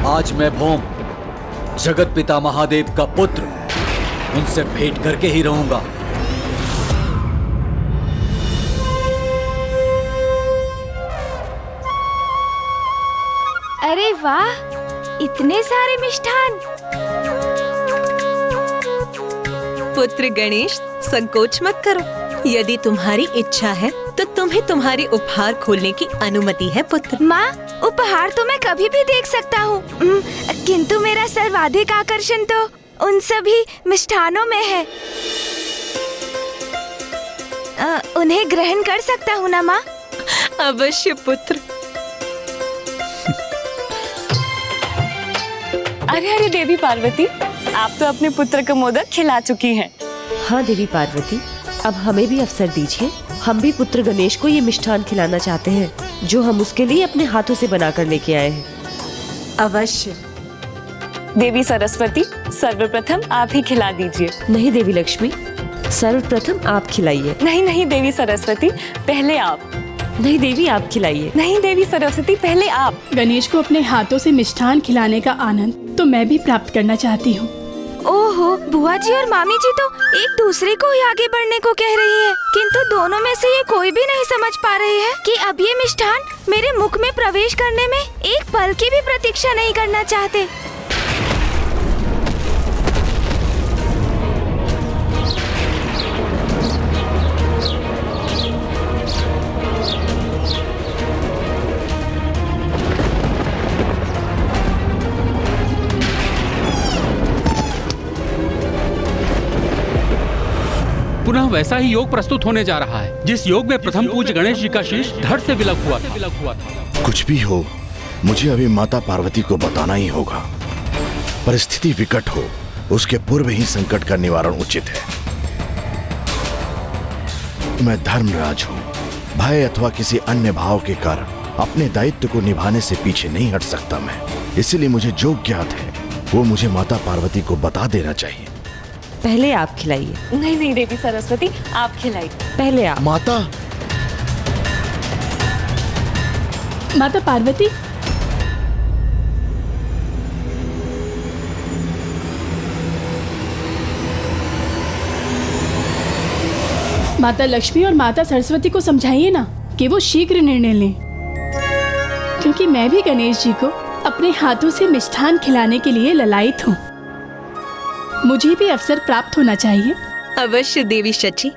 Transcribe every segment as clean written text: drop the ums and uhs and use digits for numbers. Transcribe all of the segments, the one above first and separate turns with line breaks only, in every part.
आज मैं भौम, जगत पिता महादेव का पुत्र, उनसे भेंट करके ही रहूंगा।
अरे वाह, इतने सारे मिष्ठान।
पुत्र गणेश, संकोच मत करो। यदि तुम्हारी इच्छा है तो तुम्हें तुम्हारी उपहार खोलने की अनुमति है पुत्र।
माँ, उपहार तो मैं कभी भी देख सकता हूँ, किंतु मेरा सर्वाधिक आकर्षण तो उन सभी मिष्ठानों में है। उन्हें ग्रहण कर सकता हूँ ना माँ?
अवश्य पुत्र।
अरे अरे देवी पार्वती, आप तो अपने पुत्र को मोदक खिला चुकी हैं।
हाँ देवी पार्वती, अब हमें भी अवसर दीजिए। हम भी पुत्र गणेश को ये मिष्ठान खिलाना चाहते हैं जो हम उसके लिए अपने हाथों से बनाकर लेके आए हैं।
अवश्य।
देवी सरस्वती, सर्वप्रथम आप ही खिला दीजिए।
नहीं देवी लक्ष्मी, सर्वप्रथम आप खिलाइए।
नहीं नहीं देवी सरस्वती, पहले आप।
नहीं देवी, आप खिलाइए।
नहीं देवी सरस्वती, पहले आप।
गणेश को अपने हाथों से मिष्ठान खिलाने का आनंद तो मैं भी प्राप्त करना चाहती हूँ।
ओहो, बुआ जी और मामी जी तो एक दूसरे को ही आगे बढ़ने को कह रही है, किंतु दोनों में से ये कोई भी नहीं समझ पा रही है कि अब ये मिष्ठान मेरे मुख में प्रवेश करने में एक पल की भी प्रतीक्षा नहीं करना चाहते।
पुनः वैसा ही योग प्रस्तुत होने जा रहा है जिस योग में प्रथम पूज्य गणेश जी का शीश धड़ से विलग हुआ था।
कुछ भी हो, मुझे अभी माता पार्वती को बताना ही होगा। परिस्थिति विकट हो, उसके पूर्व ही संकट का निवारण उचित है। मैं धर्मराज हूँ, भय अथवा किसी अन्य भाव के कारण अपने दायित्व को निभाने से पीछे नहीं हट सकता मैं। इसीलिए मुझे जो ज्ञात है वो मुझे माता पार्वती को बता देना चाहिए।
पहले आप खिलाइए।
नहीं नहीं देवी सरस्वती, आप खिलाइए।
पहले आप।
माता,
माता पार्वती, माता लक्ष्मी और माता सरस्वती को समझाइए ना कि वो शीघ्र निर्णय लें, क्योंकि मैं भी गणेश जी को अपने हाथों से मिष्ठान खिलाने के लिए ललायित हूँ। मुझे भी अवसर प्राप्त होना चाहिए।
अवश्य देवी शची।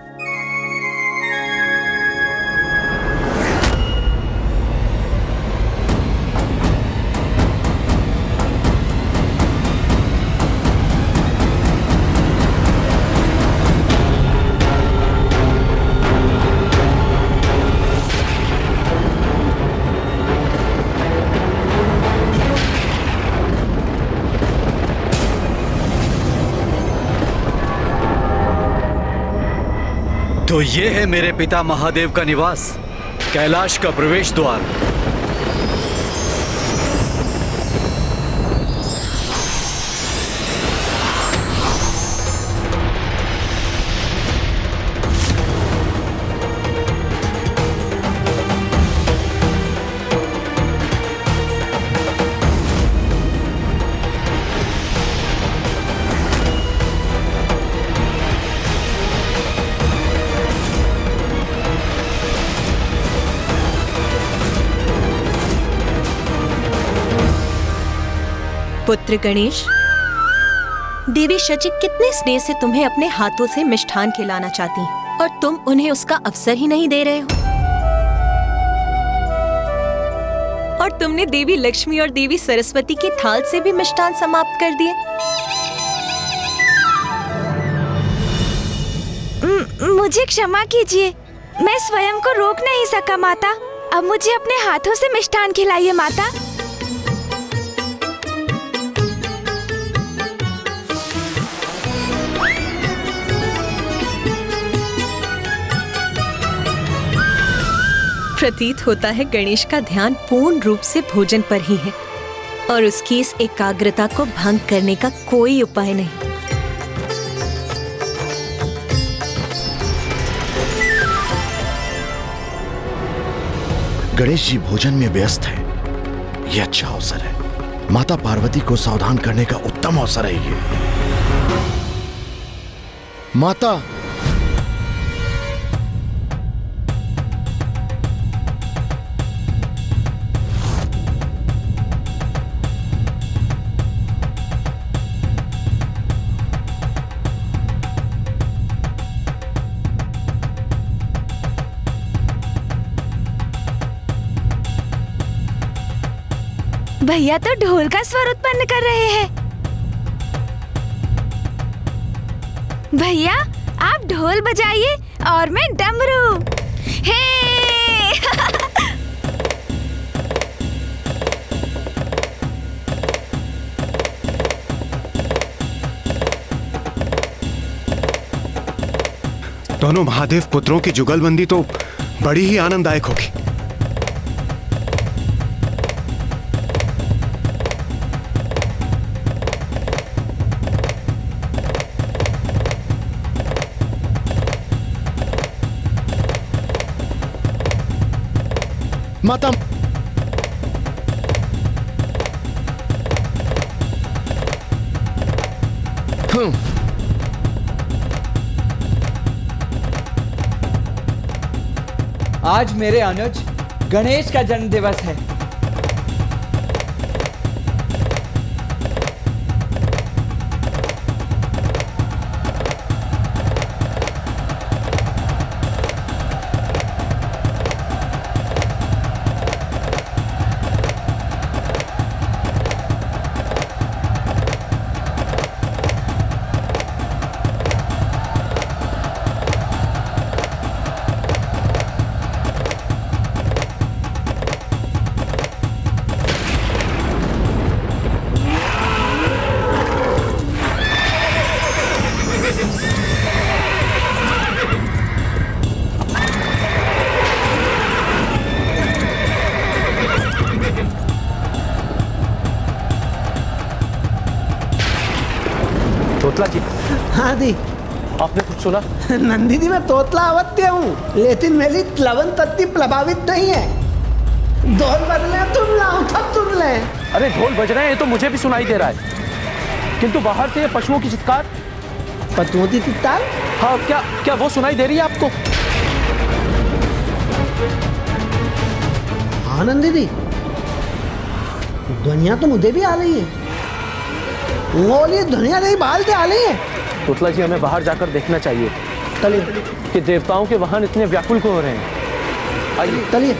तो ये है मेरे पिता महादेव का निवास, कैलाश का प्रवेश द्वार।
पुत्र गणेश, देवी शची कितने स्नेह से तुम्हें अपने हाथों से मिष्ठान खिलाना चाहती हैं और तुम उन्हें उसका अवसर ही नहीं दे रहे हो। और तुमने देवी लक्ष्मी और देवी सरस्वती के थाल से भी मिष्ठान समाप्त कर दिए।
मुझे क्षमा कीजिए, मैं स्वयं को रोक नहीं सका माता। अब मुझे अपने हाथों से मिष्ठान खिलाइए माता।
प्रतीत होता है गणेश का ध्यान पूर्ण रूप से भोजन पर ही है और उसकी इस एकाग्रता को भंग करने का कोई उपाय नहीं।
गणेश जी भोजन में व्यस्त है, यह अच्छा अवसर है। माता पार्वती को सावधान करने का उत्तम अवसर है ये। माता,
भैया तो ढोल का स्वर उत्पन्न कर रहे हैं। भैया आप ढोल बजाइए और मैं डमरू। हे
दोनों महादेव पुत्रों की जुगलबंदी तो बड़ी ही आनंददायक होगी।
माता,
आज मेरे अनुज गणेश का जन्म दिवस है।
तोतला जी।
हाँ दी।
आपने कुछ सुना?
नंदी जी, मैं तोतला अवत्य हूँ, लेकिन मेरी प्लवन तत्ती प्रभावित नहीं है। ढोल बजले तुम लाओ तब तुम ले।
अरे ढोल बज रहे हैं तो मुझे भी सुनाई दे रहा है, किंतु बाहर से ये पशुओं की चित्कार।
पशुओं की चित्कार?
हाँ, क्या क्या वो सुनाई दे रही है आपको?
हाँ नंदी जी, ध्वनिया तो मुझे भी आ रही है। बोलिए, ध्वनिया नहीं बाल आ रही है।
तोतला जी, हमें बाहर जाकर देखना चाहिए कि देवताओं के वाहन इतने व्याकुल क्यों हो रहे हैं। आइए
चलिए।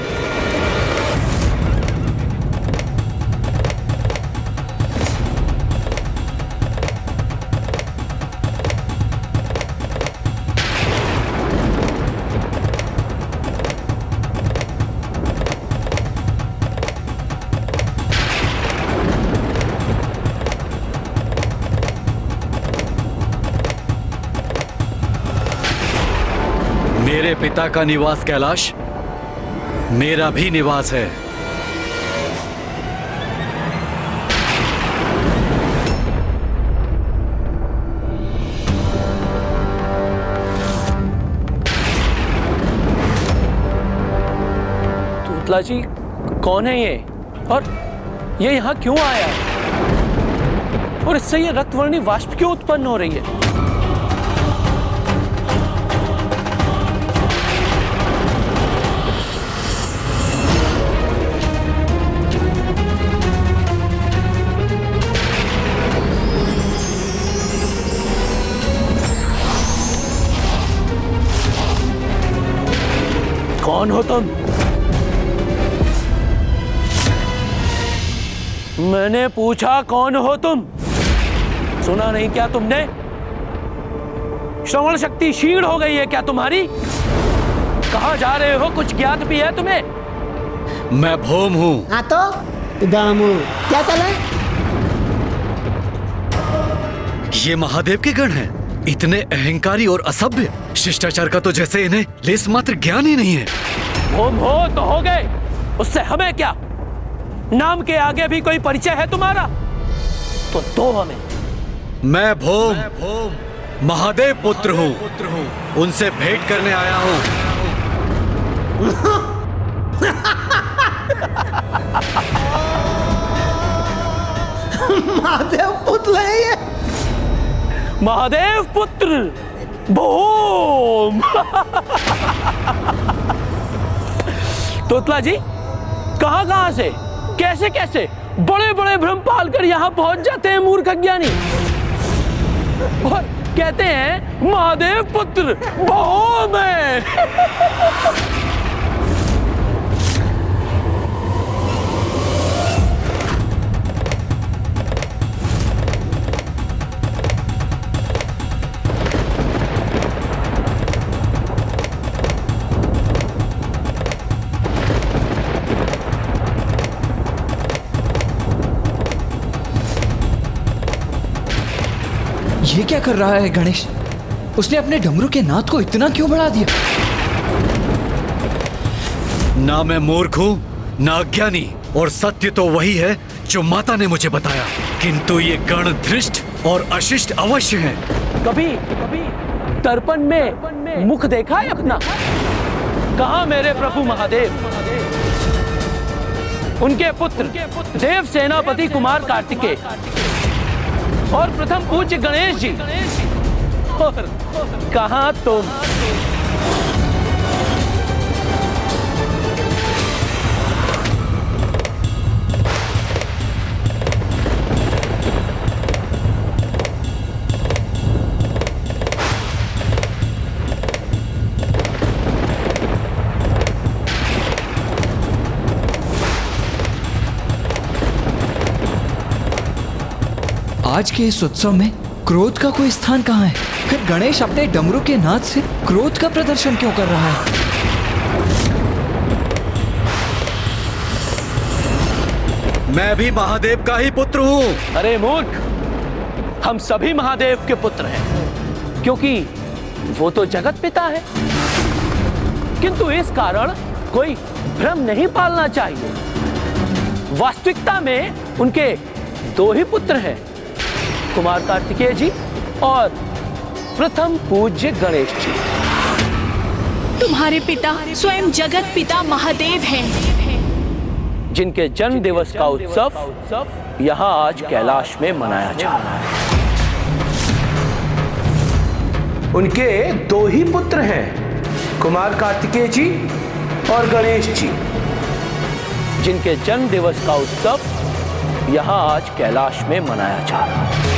मेरे पिता का निवास कैलाश मेरा भी निवास है।
तोतला जी, कौन है ये और ये यहाँ क्यों आया है? और इससे ये रक्तवर्णी वाष्प क्यों उत्पन्न हो रही है? कौन हो तुम? मैंने पूछा कौन हो तुम? सुना नहीं क्या तुमने? श्रवण शक्ति क्षीण हो गई है क्या तुम्हारी? कहां जा रहे हो? कुछ ज्ञात भी है तुम्हें?
मैं भौम हूं।
हाँ तो दामू, क्या चले?
ये महादेव के गण हैं। इतने अहंकारी और असभ्य। शिष्टाचार का तो जैसे इन्हें लेस मात्र ज्ञान ही नहीं है।
भौम हो तो हो गए, उससे हमें क्या? नाम के आगे भी कोई परिचय है तुम्हारा? तो दो हमें।
मैं भौम महादेव पुत्र हूँ, उनसे भेंट करने आया हूँ।
महादेव पुत्र है ये।
महादेव पुत्र भूम। तोतला जी कहां से कैसे कैसे बड़े बड़े भ्रम पाल कर यहां पहुंच जाते हैं मूर्ख अज्ञानी, और कहते हैं महादेव पुत्र भूम है।
ये क्या कर रहा है गणेश? उसने अपने डमरू के नाद को इतना क्यों बढ़ा दिया?
ना मैं मूर्ख हूँ ना अज्ञानी, और सत्य तो वही है जो माता ने मुझे बताया, किंतु ये गण धृष्ट और अशिष्ट अवश्य है।
कभी दर्पण में मुख देखा है अपना? कहाँ मेरे प्रभु महादेव? उनके पुत्र देव सेनापति कुमार कार्तिकेय और प्रथम पूज्य गणेश जी, और कहाँ तुम?
आज के इस उत्सव में क्रोध का कोई स्थान कहाँ है? फिर गणेश अपने डमरू के नाद से क्रोध का प्रदर्शन क्यों कर रहा है?
मैं भी महादेव का ही पुत्र हूँ।
अरे मूर्ख, हम सभी महादेव के पुत्र हैं, क्योंकि वो तो जगत पिता है। किंतु इस कारण कोई भ्रम नहीं पालना चाहिए। वास्तविकता में उनके दो ही पुत्र हैं, कुमार कार्तिकेय जी और प्रथम पूज्य गणेश जी।
तुम्हारे पिता स्वयं जगत पिता महादेव हैं,
जिनके जन्म दिवस का उत्सव यहाँ आज कैलाश में मनाया जा रहा है। उनके दो ही पुत्र हैं, कुमार कार्तिकेय जी और गणेश जी, जिनके जन्म दिवस का उत्सव यहाँ आज कैलाश में मनाया जा रहा है।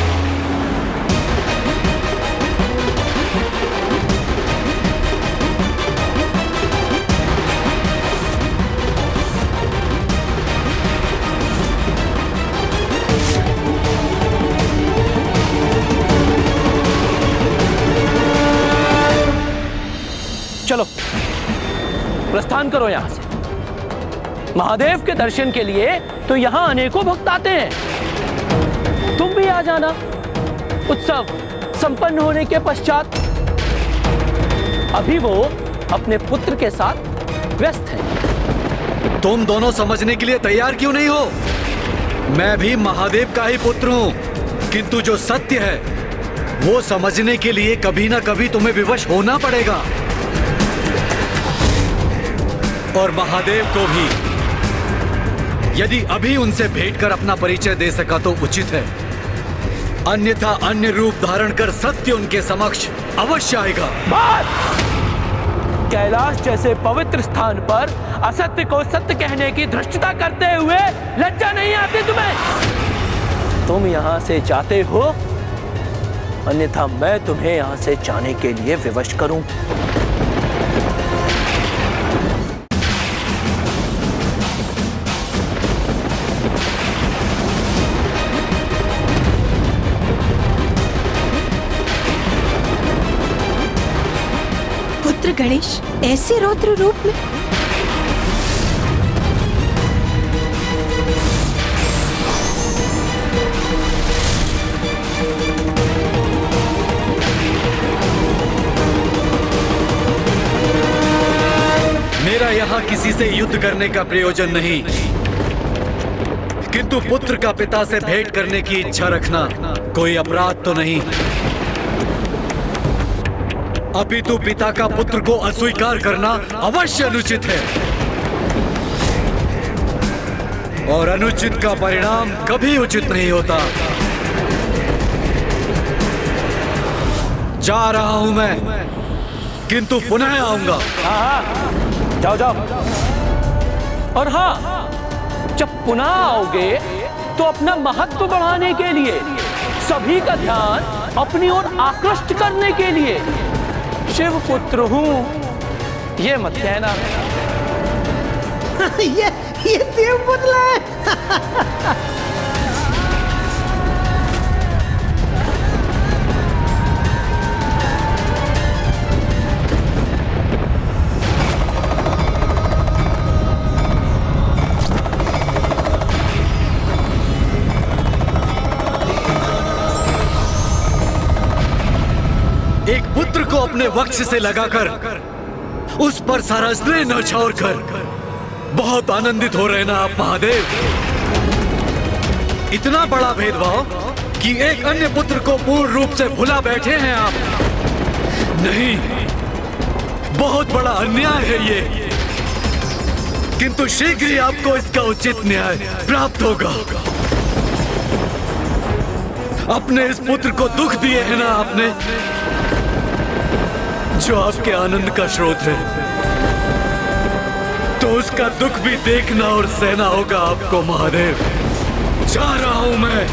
चलो प्रस्थान करो यहां से। महादेव के दर्शन के लिए तो यहां अनेकों भक्त आते हैं, तुम भी आ जाना। उत्सव संपन्न होने के पश्चात अभी वो अपने पुत्र के साथ व्यस्त हैं।
तुम दोनों समझने के लिए तैयार क्यों नहीं हो? मैं भी महादेव का ही पुत्र हूँ, किंतु जो सत्य है वो समझने के लिए कभी ना कभी तुम्हें विवश होना पड़ेगा। और महादेव को भी यदि अभी उनसे भेंट कर अपना परिचय दे सका तो उचित है, अन्यथा अन्य रूप धारण कर सत्य उनके समक्ष अवश्य आएगा।
कैलाश जैसे पवित्र स्थान पर असत्य को सत्य कहने की धृष्टता करते हुए लज्जा नहीं आती तुम्हें? तुम यहाँ से जाते हो, अन्यथा मैं तुम्हें यहाँ से जाने के लिए विवश करूं।
पुत्र गणेश ऐसे रौद्र रूप में?
मेरा यहाँ किसी से युद्ध करने का प्रयोजन नहीं, किंतु पुत्र का पिता से भेंट करने की इच्छा रखना कोई अपराध तो नहीं, अपितु पिता का पुत्र को अस्वीकार करना अवश्य अनुचित है। और अनुचित का परिणाम कभी उचित नहीं होता। जा रहा हूं मैं, किंतु पुनः आऊंगा।
हाँ, जाओ जाओ। और हाँ, जब पुनः आओगे तो अपना महत्व बढ़ाने के लिए, सभी का ध्यान अपनी ओर आकृष्ट करने के लिए शिव पुत्र हूं ये मत कहना।
ये देव पुत्र है।
एक पुत्र को अपने वक्ष से लगाकर उस पर सारा स्नेह न्यौछावर कर बहुत आनंदित हो रहे ना आप महादेव। इतना बड़ा भेदभाव कि एक अन्य पुत्र को पूर्ण रूप से भुला बैठे हैं आप। नहीं, बहुत बड़ा अन्याय है ये, किंतु शीघ्र ही आपको इसका उचित न्याय प्राप्त होगा। अपने इस पुत्र को दुख दिए है ना आपने, जो आपके आनंद का स्रोत है, तो उसका दुख भी देखना और सहना होगा आपको महादेव। जा रहा हूं मैं।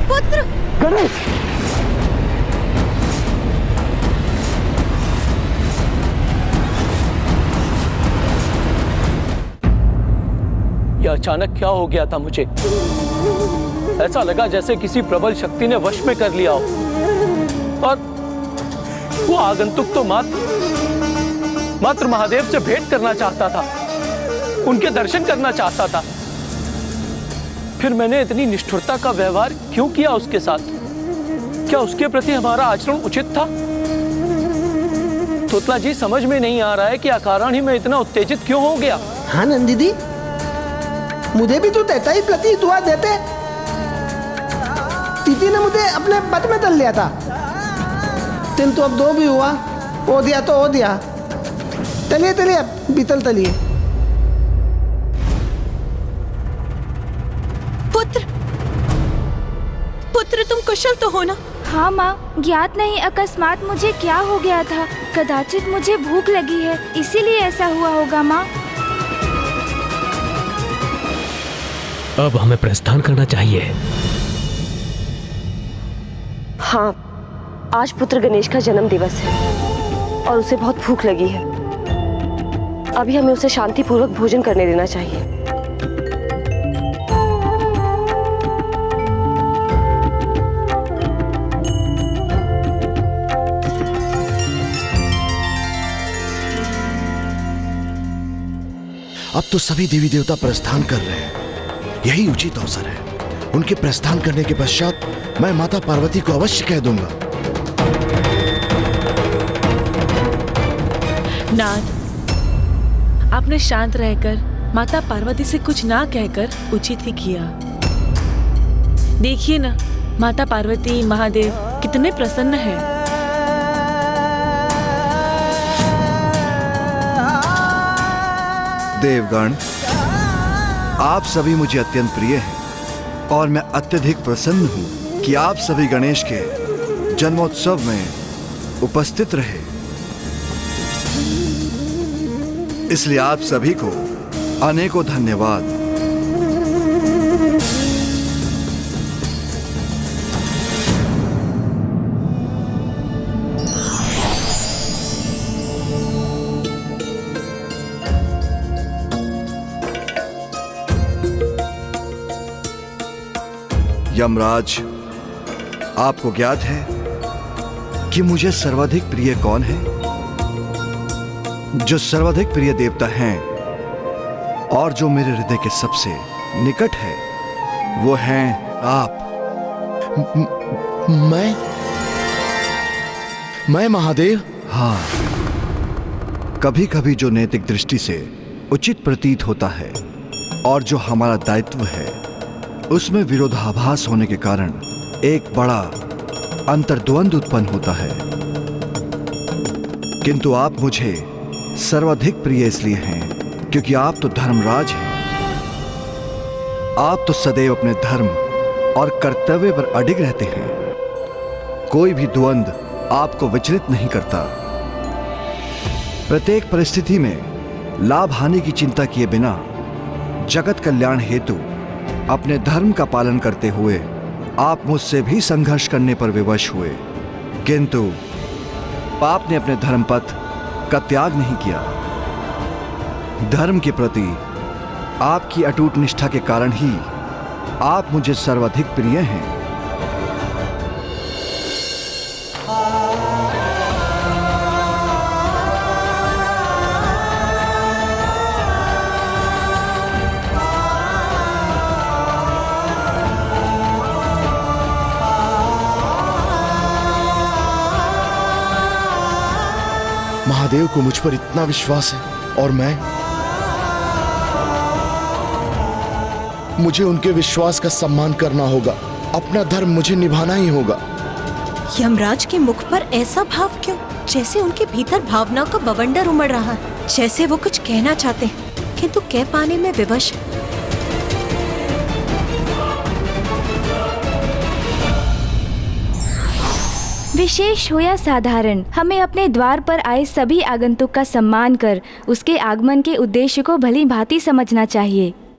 पुत्र
गणेश, यह अचानक क्या हो गया था मुझे? ऐसा लगा जैसे किसी प्रबल शक्ति ने वश में कर लिया हो। और वो आगंतुक तो मात्र महादेव से भेंट करना चाहता था, उनके दर्शन करना चाहता था। फिर मैंने इतनी निष्ठुरता का व्यवहार क्यों किया उसके साथ? क्या उसके प्रति हमारा आचरण उचित था? तोतला जी, समझ में नहीं आ रहा है कि अकारण ही मैं इतना उत्तेजित क्यों हो गया।
हाँ नंदिनी, मुझे भी तो देता ही प्रतीत हुआ देते। तिथि ने मुझे अपने पद में तल लिया था, किंतु अब दो भी हुआ, हो दिया तो हो दिया। चलिए चलिए, अब बीतल तलिए।
पुत्र तुम कुशल तो हो ना?
हाँ माँ, ज्ञात नहीं अकस्मात मुझे क्या हो गया था। कदाचित मुझे भूख लगी है, इसीलिए ऐसा हुआ होगा माँ।
अब हमें प्रस्थान करना चाहिए।
हाँ, आज पुत्र गणेश का जन्म दिवस है और उसे बहुत भूख लगी है। अभी हमें उसे शांतिपूर्वक भोजन करने देना चाहिए।
अब तो सभी देवी देवता प्रस्थान कर रहे हैं, यही उचित अवसर है। उनके प्रस्थान करने के पश्चात मैं माता पार्वती को अवश्य कह दूंगा।
नाथ, आपने शांत रहकर माता पार्वती से कुछ ना कहकर उचित ही किया। देखिए ना, माता पार्वती महादेव कितने प्रसन्न हैं।
देवगण, आप सभी मुझे अत्यंत प्रिय हैं और मैं अत्यधिक प्रसन्न हूं कि आप सभी गणेश के जन्मोत्सव में उपस्थित रहे। इसलिए आप सभी को अनेकों धन्यवाद। यमराज, आपको ज्ञात है कि मुझे सर्वाधिक प्रिय कौन है? जो सर्वाधिक प्रिय देवता हैं और जो मेरे हृदय के सबसे निकट है, वो हैं आप।
मैं महादेव?
हाँ, कभी कभी जो नैतिक दृष्टि से उचित प्रतीत होता है और जो हमारा दायित्व है, उसमें विरोधाभास होने के कारण एक बड़ा अंतर्द्वंद उत्पन्न होता है। किंतु आप मुझे सर्वाधिक प्रिय इसलिए हैं क्योंकि आप तो धर्मराज हैं। आप तो सदैव अपने धर्म और कर्तव्य पर अडिग रहते हैं। कोई भी द्वंद आपको विचलित नहीं करता। प्रत्येक परिस्थिति में लाभ हानि की चिंता किए बिना जगत कल्याण हेतु अपने धर्म का पालन करते हुए आप मुझसे भी संघर्ष करने पर विवश हुए, किंतु आपने अपने धर्म पथ का त्याग नहीं किया। धर्म के प्रति आपकी अटूट निष्ठा के कारण ही आप मुझे सर्वाधिक प्रिय हैं।
महादेव को मुझ पर इतना विश्वास है और मुझे उनके विश्वास का सम्मान करना होगा। अपना धर्म मुझे निभाना ही होगा।
यमराज के मुख पर ऐसा भाव क्यों? जैसे उनके भीतर भावनाओं का बवंडर उमड़ रहा है। जैसे वो कुछ कहना चाहते हैं किंतु कह पाने में विवश।
विशेष हो या साधारण, हमें अपने द्वार पर आए सभी आगंतुक का सम्मान कर उसके आगमन के उद्देश्य को भली भांति समझना चाहिए।